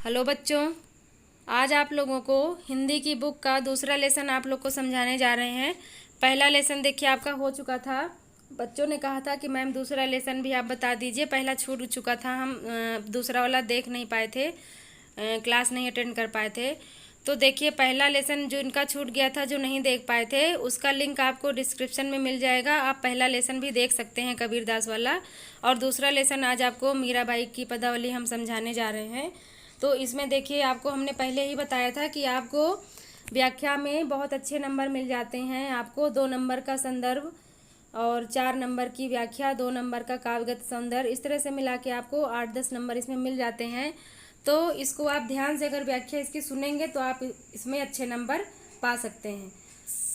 Hello बच्चों, आज आप लोगों को हिंदी की बुक का दूसरा लेसन आप लोग को समझाने जा रहे हैं। पहला लेसन देखिए आपका हो चुका था। बच्चों ने कहा था कि मैम दूसरा लेसन भी आप बता दीजिए, पहला छूट चुका था, हम दूसरा वाला देख नहीं पाए थे, क्लास नहीं अटेंड कर पाए थे। तो देखिए पहला लेसन जो इनका छूट गया था, जो नहीं देख पाए थे, उसका लिंक आपको डिस्क्रिप्शन में मिल जाएगा। आप पहला लेसन भी देख सकते हैं, कबीरदास वाला। और दूसरा लेसन आज आपको मीराबाई की पदावली हम समझाने जा रहे हैं। तो इसमें देखिए आपको हमने पहले ही बताया था कि आपको व्याख्या में बहुत अच्छे नंबर मिल जाते हैं। आपको 2 नंबर का संदर्भ और 4 नंबर की व्याख्या, 2 नंबर का काव्यगत सौंदर्य, इस तरह से मिला के आपको 8-10 नंबर इसमें मिल जाते हैं। तो इसको आप ध्यान से अगर व्याख्या इसकी सुनेंगे तो आप इसमें अच्छे नंबर पा सकते हैं।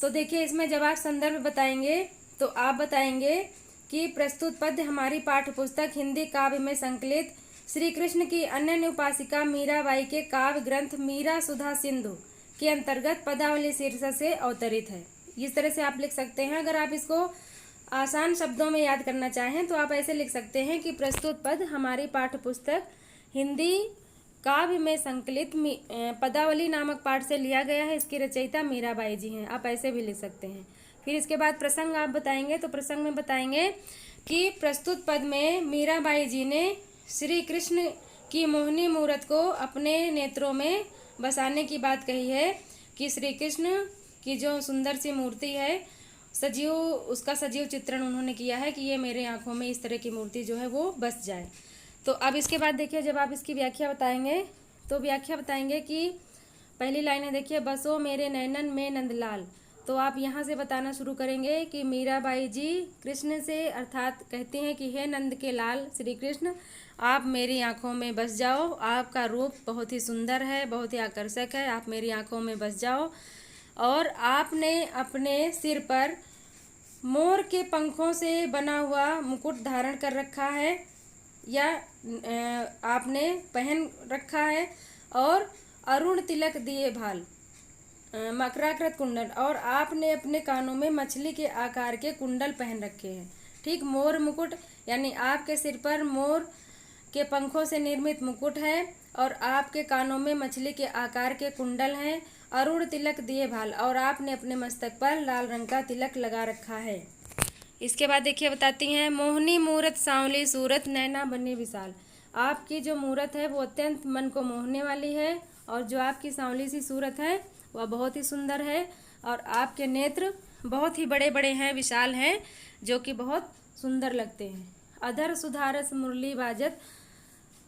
तो देखिए इसमें जब आप संदर्भ बताएंगे तो आप बताएंगे कि प्रस्तुत पद्य हमारी पाठ्य पुस्तक हिंदी काव्य में संकलित श्री कृष्ण की अनन्य उपासिका मीराबाई के काव्य ग्रंथ मीरा सुधा सिंधु के अंतर्गत पदावली शीर्षक से अवतरित है। इस तरह से आप लिख सकते हैं। अगर आप इसको आसान शब्दों में याद करना चाहें तो आप ऐसे लिख सकते हैं कि प्रस्तुत पद हमारी पाठ्य पुस्तक हिंदी काव्य में संकलित पदावली नामक पाठ से लिया गया है। इसकी रचयिता मीराबाई जी हैं, आप ऐसे भी लिख सकते हैं। फिर इसके बाद प्रसंग आप बताएंगे तो प्रसंग में बताएंगे कि प्रस्तुत पद में मीराबाई जी ने श्री कृष्ण की मोहिनी मूरत को अपने नेत्रों में बसाने की बात कही है कि श्री कृष्ण की जो सुंदर सी मूर्ति है, सजीव, उसका सजीव चित्रण उन्होंने किया है कि ये मेरे आंखों में इस तरह की मूर्ति जो है वो बस जाए। तो अब इसके बाद देखिए जब आप इसकी व्याख्या बताएंगे तो व्याख्या बताएंगे कि पहली लाइन है, देखिए बसो मेरे नैनन में नंदलाल। तो आप यहाँ से बताना शुरू करेंगे कि मीराबाई जी कृष्ण से अर्थात कहती हैं कि हे नंद के लाल श्री कृष्ण, आप मेरी आंखों में बस जाओ। आपका रूप बहुत ही सुंदर है, बहुत ही आकर्षक है, आप मेरी आंखों में बस जाओ। और आपने अपने सिर पर मोर के पंखों से बना हुआ मुकुट धारण कर रखा है या आपने पहन रखा है, और अरुण तिलक दिए भाल, मकराकृत कुंडल, और आपने अपने कानों में मछली के आकार के कुंडल पहन रखे हैं। ठीक, मोर मुकुट यानी आपके सिर पर मोर के पंखों से निर्मित मुकुट है और आपके कानों में मछली के आकार के कुंडल हैं। अरुण तिलक दिए भाल, और आपने अपने मस्तक पर लाल रंग का तिलक लगा रखा है। इसके बाद देखिए बताती हैं, मोहनी मूरत सांवली सूरत नैना बनी विशाल। आपकी जो मूरत है वो अत्यंत मन को मोहने वाली है, और जो आपकी सांवली सी सूरत है वह बहुत ही सुंदर है, और आपके नेत्र बहुत ही बड़े बड़े हैं, विशाल हैं, जो कि बहुत सुंदर लगते हैं। अधर सुधारस मुरली बाजत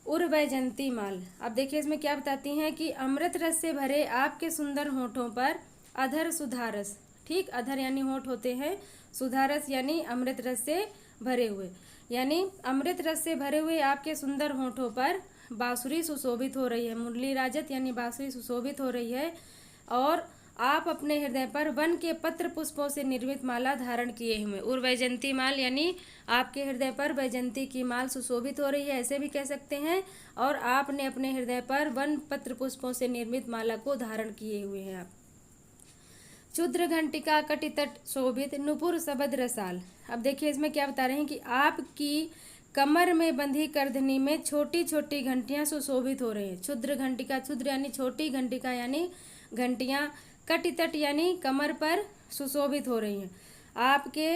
उर वैजंती माल। अब देखिए इसमें क्या बताती हैं कि अमृत रस से भरे आपके सुंदर होठों पर अधर सुधारस, ठीक, अधर यानी होठ होते हैं, सुधारस यानी अमृत रस से भरे हुए, यानी अमृत रस से भरे हुए आपके सुंदर होठों पर बांसुरी सुशोभित हो रही है। मुरली राजत यानी बांसुरी सुशोभित हो रही है, और आप अपने हृदय पर वन के पत्र पुष्पों से निर्मित माला धारण किए हुए। और वैजंती माल यानी आपके हृदय पर वैजंती की माल सुशोभित हो रही है, ऐसे भी कह सकते हैं। और आपने अपने हृदय पर वन पत्र पुष्पों से निर्मित माला को धारण किए हुए हैं आप। क्षुद्र घंटिका कटितट शोभित नुपुर सबद रसाल। अब देखिए इसमें क्या बता रहे हैं कि आपकी कमर में बंधी करधनी में छोटी छोटी घंटियां सुशोभित हो रही हैं। क्षुद्र घंटिका, क्षुद्र यानी छोटी, घंटिका यानी घंटियां, कटितट यानी कमर पर सुशोभित हो रही हैं। आपके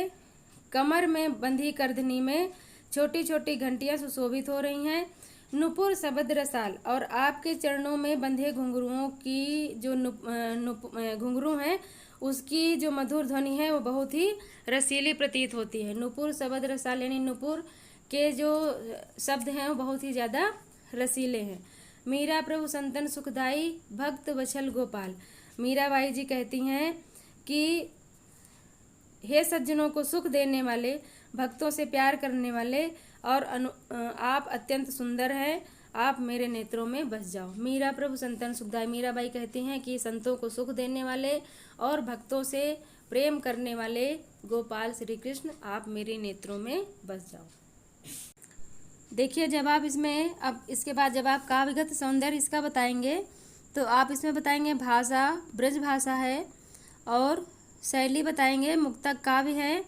कमर में बंधी करधनी में छोटी छोटी घंटियां सुशोभित हो रही हैं। नुपुर सबद रसाल, और आपके चरणों में बंधे घुंघरुओं की जो घुंघरू हैं उसकी जो मधुर ध्वनि है वो बहुत ही रसीली प्रतीत होती है। नुपुर सबद रसाल यानी नुपुर के जो शब्द हैं वो बहुत ही ज़्यादा रसीले हैं। मीरा प्रभु संतन सुखदाई भक्त वछल गोपाल। मीराबाई जी कहती हैं कि हे सज्जनों को सुख देने वाले, भक्तों से प्यार करने वाले, और आप अत्यंत सुंदर हैं, आप मेरे नेत्रों में बस जाओ। मीरा प्रभु संतन सुखदाई, मीराबाई कहती हैं कि संतों को सुख देने वाले और भक्तों से प्रेम करने वाले गोपाल श्री कृष्ण, आप मेरे नेत्रों में बस जाओ। देखिए जब आप इसमें, अब इसके बाद जब आप काव्यगत सौंदर्य इसका बताएंगे तो आप इसमें बताएंगे भाषा ब्रज भाषा है, और शैली बताएंगे मुक्तक काव्य है,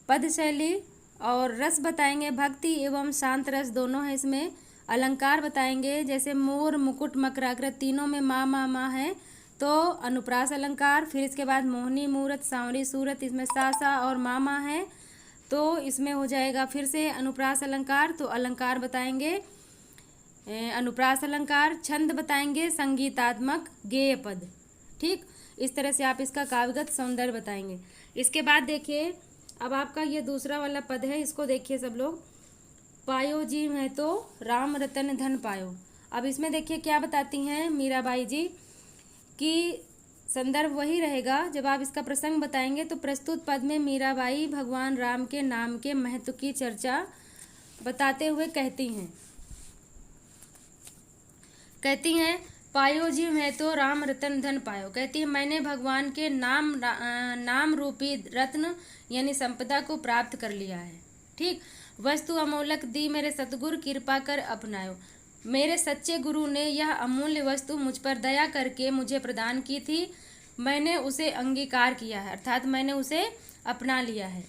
पद शैली, और रस बताएंगे भक्ति एवं शांत रस दोनों है इसमें, अलंकार बताएंगे, जैसे मोर, मुकुट, मकराकृत, तीनों में माँ है तो अनुप्रास अलंकार। फिर इसके बाद मोहनी मूरत, सांवरी सूरत, इसमें सा और माँ है तो इसमें हो जाएगा फिर से अनुप्रास अलंकार। तो अलंकार बताएंगे अनुप्रास अलंकार। छंद बताएंगे संगीतात्मक गेय पद। ठीक, इस तरह से आप इसका काव्यगत सौंदर्य बताएंगे। इसके बाद देखिए, अब आपका ये दूसरा वाला पद है, इसको देखिए सब लोग। पायो जी मैं तो राम रतन धन पायो। अब इसमें देखिए क्या बताती हैं मीराबाई जी कि संदर्भ वही रहेगा। जब आप इसका प्रसंग बताएंगे तो प्रस्तुत पद में मीराबाई भगवान राम के नाम के महत्व की चर्चा बताते हुए कहती हैं पायो जी मैं तो राम रतन धन पायो। कहती है मैंने भगवान के नाम रूपी रत्न यानी संपदा को प्राप्त कर लिया है। ठीक, वस्तु अमोलक दी मेरे सतगुरु कृपा कर अपनायो। मेरे सच्चे गुरु ने यह अमूल्य वस्तु मुझ पर दया करके मुझे प्रदान की थी, मैंने उसे अंगीकार किया है, अर्थात मैंने उसे अपना लिया है।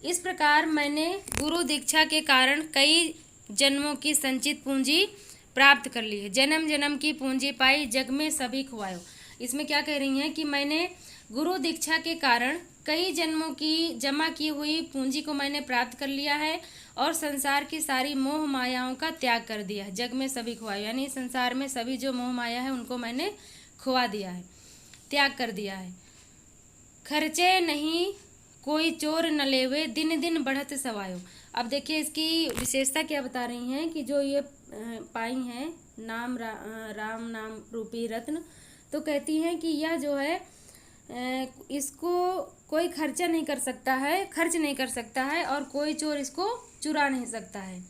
इस प्रकार मैंने गुरु दीक्षा के कारण कई जन्मों की संचित पूंजी प्राप्त कर ली है। जन्म जन्म की पूंजी पाई जग में सभी खुआयो। इसमें क्या कह रही हैं कि मैंने गुरु दीक्षा के कारण कई जन्मों की जमा की हुई पूंजी को मैंने प्राप्त कर लिया है और संसार की सारी मोह मायाओं का त्याग कर दिया है। जग में सभी खुआयो यानी संसार में सभी जो मोह माया है उनको मैंने खुआ दिया है, त्याग कर दिया है। खर्चे नहीं कोई चोर न लेवे, दिन दिन बढ़त सवायो। अब देखिए इसकी विशेषता क्या बता रही हैं कि जो ये पाई हैं राम नाम रूपी रत्न, तो कहती हैं कि यह जो है इसको कोई खर्च नहीं कर सकता है और कोई चोर इसको चुरा नहीं सकता है।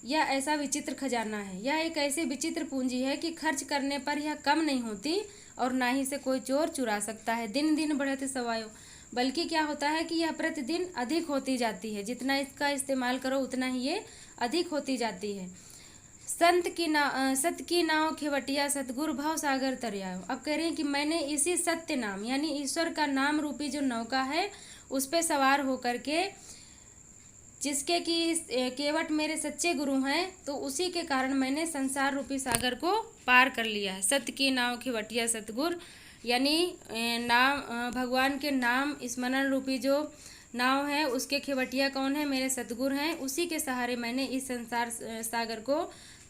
यह ऐसा विचित्र खजाना है, यह एक ऐसी विचित्र पूंजी है कि खर्च करने पर यह कम नहीं होती और ना ही से कोई चोर चुरा सकता है। दिन दिन बढ़त सवायो, बल्कि क्या होता है कि यह प्रतिदिन अधिक होती जाती है। जितना इसका इस्तेमाल करो उतना ही ये अधिक होती जाती है। सत्य की नाव खेवटिया सतगुरु भाव सागर तरियायो। अब कह रहे हैं कि मैंने इसी सत्य नाम यानी ईश्वर का नाम रूपी जो नौका है उस पे सवार होकर के, जिसके कि केवट मेरे सच्चे गुरु हैं, तो उसी के कारण मैंने संसार रूपी सागर को पार कर लिया है। सत्य की नाव खेवटिया सतगुरु यानी नाम भगवान के नाम स्मरण रूपी जो नाव है उसके खेवटिया कौन है? मेरे सतगुरु हैं। उसी के सहारे मैंने इस संसार सागर को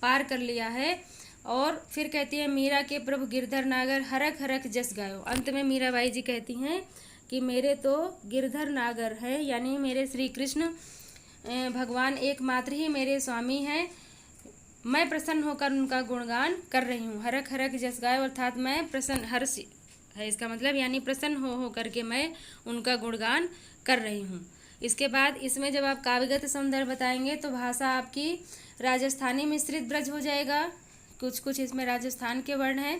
पार कर लिया है। और फिर कहती है मीरा के प्रभु गिरधर नागर हरख हरख जस गायो। अंत में मीराबाई जी कहती हैं कि मेरे तो गिरधर नागर है यानी मेरे श्री कृष्ण भगवान एकमात्र ही मेरे स्वामी हैं। मैं प्रसन्न होकर उनका गुणगान कर रही हूँ। हरख हरख जस गायो अर्थात मैं प्रसन्न, हर्ष है इसका मतलब, यानी प्रसन्न हो करके मैं उनका गुणगान कर रही हूँ। इसके बाद इसमें जब आप काव्यगत सौंदर्य बताएंगे तो भाषा आपकी राजस्थानी मिश्रित ब्रज हो जाएगा। कुछ कुछ इसमें राजस्थान के वर्ण हैं,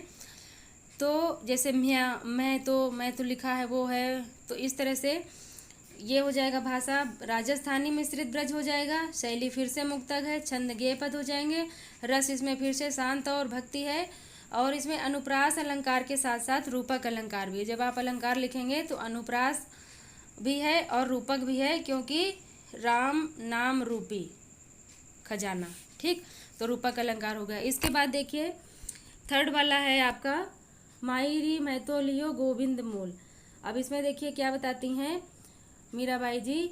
तो जैसे मैं तो लिखा है वो है, तो इस तरह से ये हो जाएगा। भाषा राजस्थानी मिश्रित ब्रज हो जाएगा। शैली फिर से मुक्तक है। छंद गेय पद हो जाएंगे। रस इसमें फिर से शांत और भक्ति है। और इसमें अनुप्रास अलंकार के साथ साथ रूपक अलंकार भी है। जब आप अलंकार लिखेंगे तो अनुप्रास भी है और रूपक भी है, क्योंकि राम नाम रूपी खजाना। ठीक, तो रूपक अलंकार हो गया। इसके बाद देखिए थर्ड वाला है आपका मायरी मैं तो लियो गोविंद मोल। अब इसमें देखिए क्या बताती हैं मीराबाई जी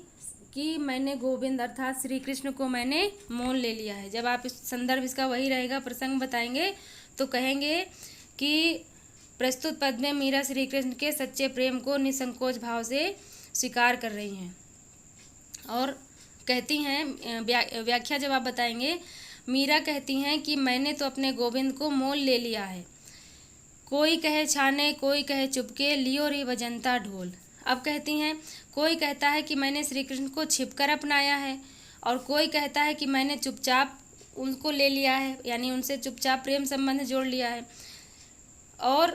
कि मैंने गोविंद अर्थात श्री कृष्ण को मैंने मोल ले लिया है। जब आप इस संदर्भ इसका वही रहेगा, प्रसंग बताएंगे तो कहेंगे कि प्रस्तुत पद में मीरा श्री कृष्ण के सच्चे प्रेम को निसंकोच भाव से स्वीकार कर रही हैं। और कहती हैं व्याख्या जब आप बताएंगे, मीरा कहती हैं कि मैंने तो अपने गोविंद को मोल ले लिया है। कोई कहे छाने कोई कहे चुपके, लियो रे बजंता ढोल। अब कहती हैं कोई कहता है कि मैंने श्री कृष्ण को छिपकर अपनाया है और कोई कहता है कि मैंने चुपचाप उनको ले लिया है, यानी उनसे चुपचाप प्रेम संबंध जोड़ लिया है। और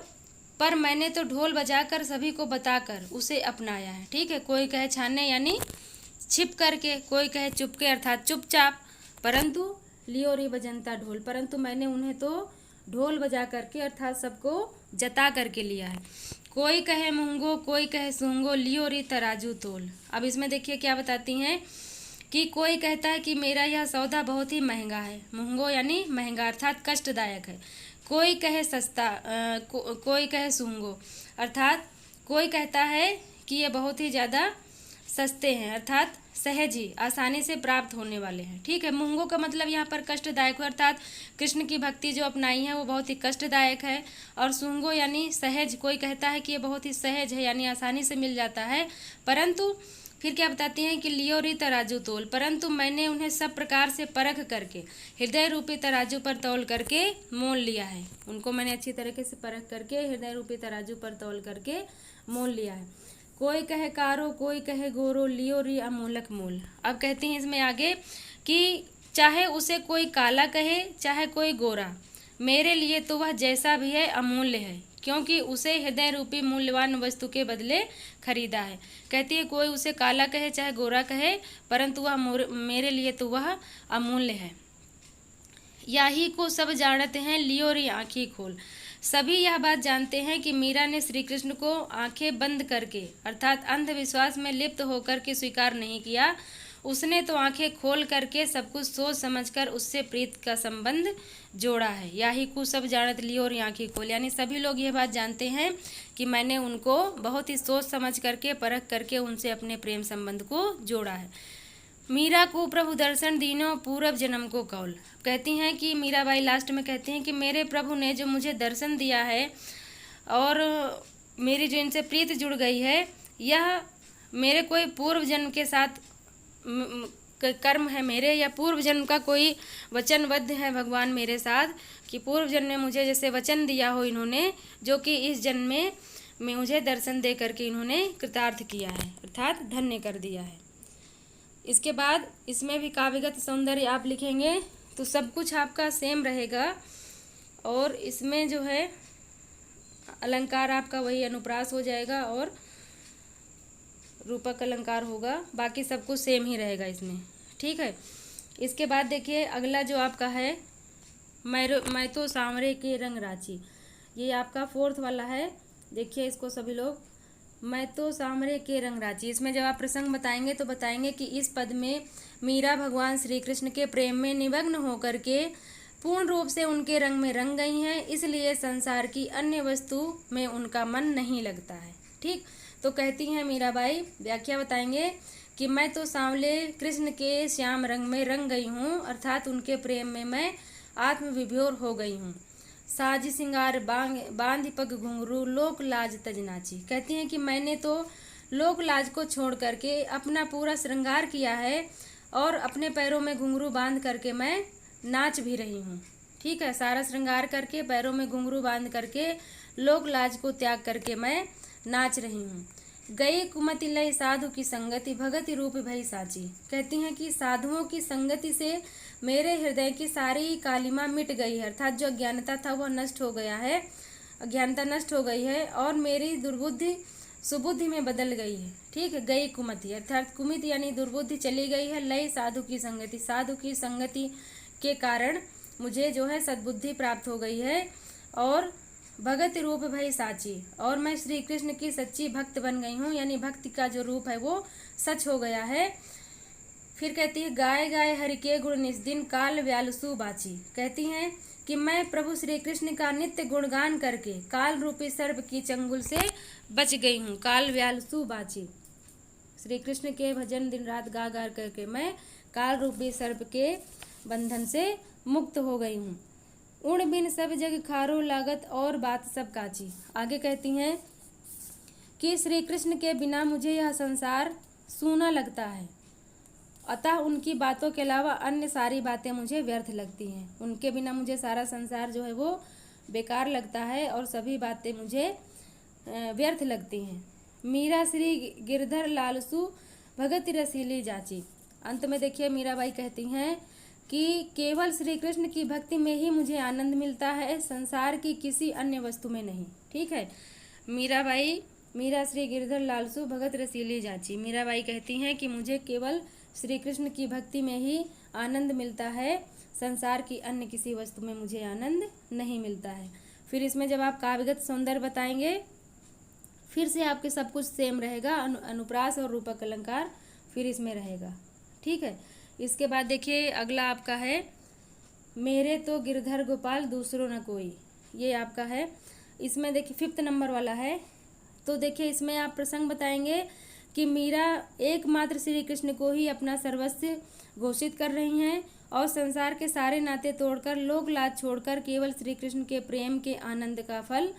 पर मैंने तो ढोल बजाकर सभी को बताकर उसे अपनाया है। ठीक है, कोई कहे छाने यानी छिप करके, कोई कहे चुपके अर्थात चुपचाप, परंतु लियो रे बजंता ढोल, परंतु मैंने उन्हें तो ढोल बजा करके अर्थात सबको जता करके लिया है। कोई कहे मूंगो कोई कहे सूंगो, लियो रे तराजू तोल। अब इसमें देखिए क्या बताती हैं कि कोई कहता है कि मेरा यह सौदा बहुत ही महंगा है, महंगो यानी महंगा अर्थात कष्टदायक है। कोई कहे सस्ता, कोई कहे सूंगो अर्थात कोई कहता है कि ये बहुत ही ज़्यादा सस्ते हैं अर्थात सहज ही आसानी से प्राप्त होने वाले हैं। ठीक है, मुंगो का मतलब यहाँ पर कष्टदायक हो अर्थात कृष्ण की भक्ति जो अपनाई है वो बहुत ही कष्टदायक है। और सुंगो यानी सहज, कोई कहता है कि ये बहुत ही सहज है यानी आसानी से मिल जाता है। परंतु फिर क्या बताती हैं कि लियो री तराजू तोल, परंतु मैंने उन्हें सब प्रकार से परख करके हृदय रूपी तराजू पर तौल करके मोल लिया है। उनको मैंने अच्छी तरीके से परख करके हृदय रूपी तराजू पर तौल करके मोल लिया है। कोई कहे कारो, कोई कहे गोरो, लियो री अमूलक मोल। अब कहती हैं इसमें आगे कि चाहे उसे कोई काला कहे चाहे कोई गोरा, मेरे लिए तो वह जैसा भी है अमूल्य है, क्योंकि उसे हृदय रूपी मूल्यवान वस्तु के बदले खरीदा है। कहती है कोई उसे काला कहे चाहे गोरा कहे, परंतु वह मेरे लिए तो वह अमूल्य है। याही को सब जानते हैं, लियो री आँखी खोल। सभी यह बात जानते हैं कि मीरा ने श्री कृष्ण को आंखें बंद करके अर्थात अंधविश्वास में लिप्त होकर के स्वीकार नहीं किया। उसने तो आंखें खोल करके सब कुछ सोच समझकर उससे प्रीत का संबंध जोड़ा है। याही को सब जानत लियो और आंखें खोल, यानी सभी लोग यह बात जानते हैं कि मैंने उनको बहुत ही सोच समझ करके परख करके उनसे अपने प्रेम संबंध को जोड़ा है। मीरा को प्रभु दर्शन दीनो पूर्व जन्म को कौल। कहती हैं कि मीराबाई लास्ट में कहती हैं कि मेरे प्रभु ने जो मुझे दर्शन दिया है और मेरी जो इनसे प्रीत जुड़ गई है, यह मेरे कोई पूर्व जन्म के साथ कर्म है मेरे, या पूर्व जन्म का कोई वचनबद्ध है भगवान मेरे साथ कि पूर्व जन्म में मुझे जैसे वचन दिया हो इन्होंने, जो कि इस जन्म में मुझे दर्शन दे करके इन्होंने कृतार्थ किया है अर्थात धन्य कर दिया है। इसके बाद इसमें भी काव्यगत सौंदर्य आप लिखेंगे तो सब कुछ आपका सेम रहेगा। और इसमें जो है अलंकार आपका वही अनुप्रास हो जाएगा और रूपक अलंकार होगा, बाकी सब कुछ सेम ही रहेगा इसमें। ठीक है, इसके बाद देखिए अगला जो आपका है मैं तो सांवरे के रंग रांची, ये आपका फोर्थ वाला है। देखिए इसको सभी लोग, मैं तो सांवरे के रंग रांची। इसमें जब आप प्रसंग बताएंगे तो बताएंगे कि इस पद में मीरा भगवान श्री कृष्ण के प्रेम में निमग्न होकर के पूर्ण रूप से उनके रंग में रंग गई हैं, इसलिए संसार की अन्य वस्तु में उनका मन नहीं लगता है। ठीक, तो कहती हैं मीराबाई, व्याख्या बताएंगे कि मैं तो सांवले कृष्ण के श्याम रंग में रंग गई हूँ अर्थात उनके प्रेम में मैं आत्मविभोर हो गई हूँ। साज सिंगार बांध पग घुंघरू लोक लाज तज नाची। कहती हैं कि मैंने तो लोक लाज को छोड़ करके अपना पूरा श्रृंगार किया है और अपने पैरों में घुंघरू बांध करके मैं नाच भी रही हूँ। ठीक है, सारा श्रृंगार करके पैरों में घुंघरू बांध करके लोक लाज को त्याग करके मैं नाच रही हूँ। गई कुमति लय साधु की संगति भगति रूप भई साची। कहती हैं कि साधुओं की संगति से मेरे हृदय की सारी कालिमा मिट गई है अर्थात जो अज्ञानता था वह नष्ट हो गया है, अज्ञानता नष्ट हो गई है और मेरी दुर्बुद्धि सुबुद्धि में बदल गई है। ठीक है, गई कुमति अर्थात कुमित यानी दुर्बुद्धि चली गई है। लय साधु की संगति, साधु की संगति के कारण मुझे जो है सद्बुद्धि प्राप्त हो गई है। और भगत रूप भई साची, और मैं श्री कृष्ण की सच्ची भक्त बन गई हूँ, यानी भक्ति का जो रूप है वो सच हो गया है। फिर कहती है गाय गाय हरि के गुण निज दिन काल व्यालसु बाची। कहती हैं कि मैं प्रभु श्री कृष्ण का नित्य गुणगान करके काल रूपी सर्प की चंगुल से बच गई हूँ। काल व्यालसु बाची, श्री कृष्ण के भजन दिन रात गा गा करके मैं काल रूपी सर्प के बंधन से मुक्त हो गई हूँ। उण बिन सब जग खारो लागत और बात सब काची। आगे कहती हैं कि श्री कृष्ण के बिना मुझे यह संसार सूना लगता है, अतः उनकी बातों के अलावा अन्य सारी बातें मुझे व्यर्थ लगती हैं। उनके बिना मुझे सारा संसार जो है वो बेकार लगता है और सभी बातें मुझे व्यर्थ लगती हैं। मीरा श्री गिरधर लालसु भगत रसीली जाची। अंत में देखिए मीराबाई कहती हैं कि केवल श्री कृष्ण की भक्ति में ही मुझे आनंद मिलता है, संसार की किसी अन्य वस्तु में नहीं। ठीक है, मीराबाई मीरा श्री गिरधर लालसु भगत रसीली जाची। मीराबाई कहती हैं कि मुझे केवल श्री कृष्ण की भक्ति में ही आनंद मिलता है, संसार की अन्य किसी वस्तु में मुझे आनंद नहीं मिलता है। फिर इसमें जब आप काव्यगत सौंदर्य बताएंगे फिर से आपके सब कुछ सेम रहेगा, अनुप्रास और रूपक अलंकार फिर इसमें रहेगा। ठीक है। इसके बाद देखिए अगला आपका है, मेरे तो गिरधर गोपाल दूसरों न कोई, ये आपका है। इसमें देखिए 5th नंबर वाला है। तो देखिए इसमें आप प्रसंग बताएंगे कि मीरा एकमात्र श्री कृष्ण को ही अपना सर्वस्व घोषित कर रही हैं और संसार के सारे नाते तोड़कर, लोक लाज छोड़कर केवल श्री कृष्ण के प्रेम के आनंद का फल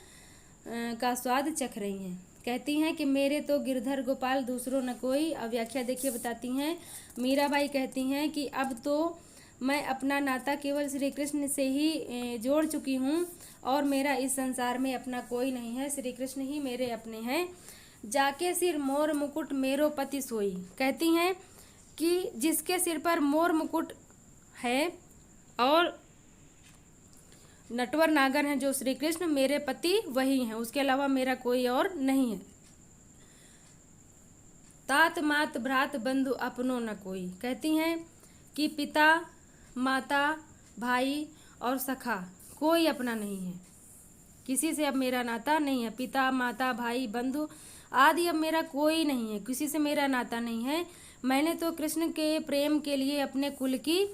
का स्वाद चख रही हैं। कहती हैं कि मेरे तो गिरधर गोपाल दूसरों न कोई। अब व्याख्या देखिए बताती हैं, मीराबाई कहती हैं कि अब तो मैं अपना नाता केवल श्री कृष्ण से ही जोड़ चुकी हूँ और मेरा इस संसार में अपना कोई नहीं है, श्री कृष्ण ही मेरे अपने हैं। जाके सिर मोर मुकुट मेरो पति सोई। कहती हैं कि जिसके सिर पर मोर मुकुट है और नटवर नागर हैं जो श्री कृष्ण, मेरे पति वही हैं, उसके अलावा मेरा कोई और नहीं है। तात मात भ्रात बंधु अपनों न कोई। कहती हैं कि पिता माता भाई और सखा कोई अपना नहीं है, किसी से अब मेरा नाता नहीं है। पिता माता भाई बंधु आदि अब मेरा कोई नहीं है, किसी से मेरा नाता नहीं है। मैंने तो कृष्ण के प्रेम के लिए अपने कुल की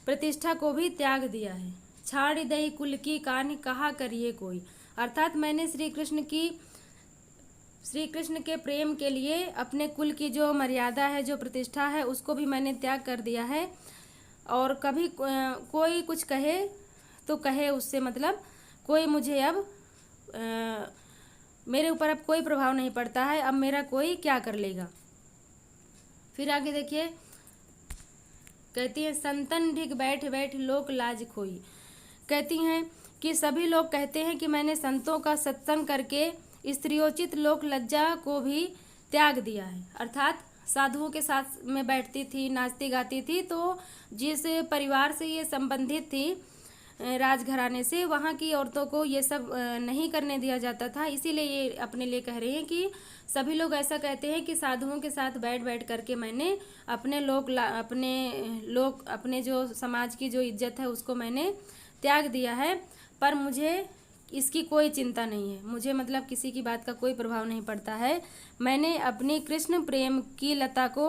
प्रतिष्ठा को भी त्याग दिया है। छाड़ी दही कुल की कहानी कहा करिए कोई। अर्थात मैंने श्री कृष्ण के प्रेम के लिए अपने कुल की जो मर्यादा है, जो प्रतिष्ठा है, उसको भी मैंने त्याग कर दिया है। और कभी कोई कुछ कहे तो कहे, उससे मतलब कोई मुझे अब मेरे ऊपर अब कोई प्रभाव नहीं पड़ता है, अब मेरा कोई क्या कर लेगा। फिर आगे देखिए, कहती है संतन ढिग बैठ बैठ लोक लाज खोई। कहती हैं कि सभी लोग कहते हैं कि मैंने संतों का सत्संग करके स्त्रियोचित लोक लज्जा को भी त्याग दिया है। अर्थात साधुओं के साथ में बैठती थी, नाचती गाती थी, तो जिस परिवार से ये संबंधित थी, राजघराने से, वहाँ की औरतों को ये सब नहीं करने दिया जाता था। इसीलिए ये अपने लिए कह रही हैं कि सभी लोग ऐसा कहते हैं कि साधुओं के साथ बैठ बैठ करके मैंने अपने जो समाज की जो इज्जत है उसको मैंने त्याग दिया है, पर मुझे इसकी कोई चिंता नहीं है, मुझे मतलब किसी की बात का कोई प्रभाव नहीं पड़ता है। मैंने अपनी कृष्ण प्रेम की लता को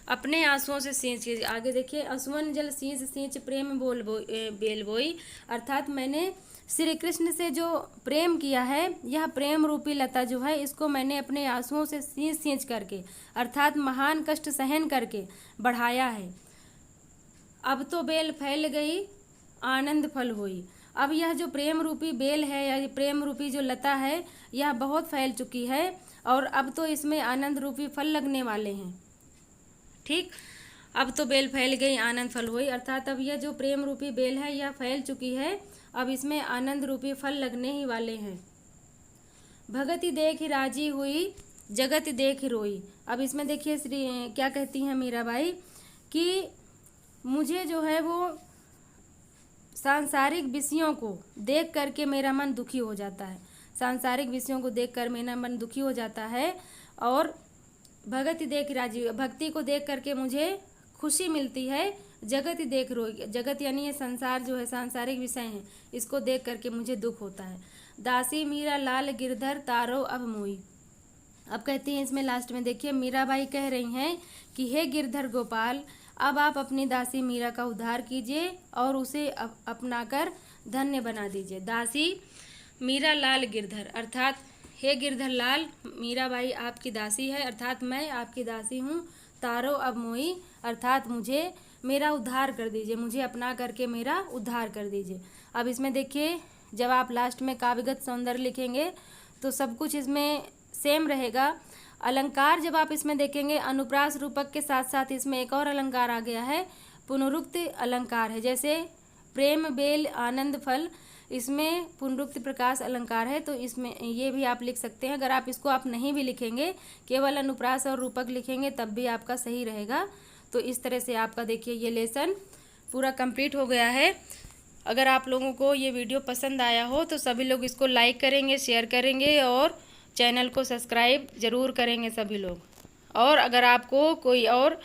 अपने आंसुओं से सींच के, आगे देखिए, असुवन जल सींच सींच प्रेम बेल बोई। अर्थात मैंने श्री कृष्ण से जो प्रेम किया है, यह प्रेम रूपी लता जो है, इसको मैंने अपने आंसुओं से सींच सींच करके, अर्थात महान कष्ट सहन करके बढ़ाया है। अब तो बेल फैल गई आनंद फल हुई। अब यह जो प्रेम रूपी बेल है या प्रेम रूपी जो लता है, यह बहुत फैल चुकी है और अब तो इसमें आनंद रूपी फल लगने वाले हैं। ठीक, अब तो बेल फैल गई आनंद फल हुई। अर्थात अब यह जो प्रेम रूपी बेल है यह फैल चुकी है, अब इसमें आनंद रूपी फल लगने ही वाले हैं। भगति देख राजी हुई जगत देख रोई। अब इसमें देखिए क्या कहती हैं मीराबाई कि मुझे जो है वो सांसारिक विषयों को देख करके मेरा मन दुखी हो जाता है, सांसारिक विषयों को देख कर मेरा मन दुखी हो जाता है। और भगति देख राजी, भक्ति को देख करके मुझे खुशी मिलती है। जगत देख रोई, जगत यानी ये संसार जो है, सांसारिक विषय हैं, इसको देख करके मुझे दुख होता है। दासी मीरा लाल गिरधर तारो अब मोई। अब कहती हैं इसमें लास्ट में देखिए, मीराबाई कह रही हैं कि हे गिरधर गोपाल, अब आप अपनी दासी मीरा का उद्धार कीजिए और उसे अपनाकर धन्य बना दीजिए। दासी मीरा लाल गिरधर, अर्थात हे गिरधर लाल, मीराबाई आपकी दासी है, अर्थात मैं आपकी दासी हूँ। तारो अब मोई, अर्थात मुझे मेरा उद्धार कर दीजिए, मुझे अपना करके मेरा उद्धार कर दीजिए। अब इसमें देखिए, जब आप लास्ट में काव्यगत सौंदर्य लिखेंगे तो सब कुछ इसमें सेम रहेगा। अलंकार जब आप इसमें देखेंगे, अनुप्रास रूपक के साथ साथ इसमें एक और अलंकार आ गया है, पुनरुक्त अलंकार है। जैसे प्रेम बेल आनंद फल, इसमें पुनरुक्त प्रकाश अलंकार है, तो इसमें ये भी आप लिख सकते हैं। अगर आप इसको आप नहीं भी लिखेंगे, केवल अनुप्रास और रूपक लिखेंगे, तब भी आपका सही रहेगा। तो इस तरह से आपका देखिए ये लेसन पूरा कंप्लीट हो गया है। अगर आप लोगों को ये वीडियो पसंद आया हो तो सभी लोग इसको लाइक करेंगे, शेयर करेंगे और चैनल को सब्सक्राइब ज़रूर करेंगे सभी लोग। और अगर आपको कोई और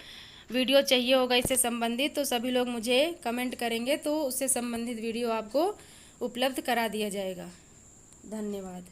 वीडियो चाहिए होगा इससे संबंधित तो सभी लोग मुझे कमेंट करेंगे, तो उससे संबंधित वीडियो आपको उपलब्ध करा दिया जाएगा। धन्यवाद।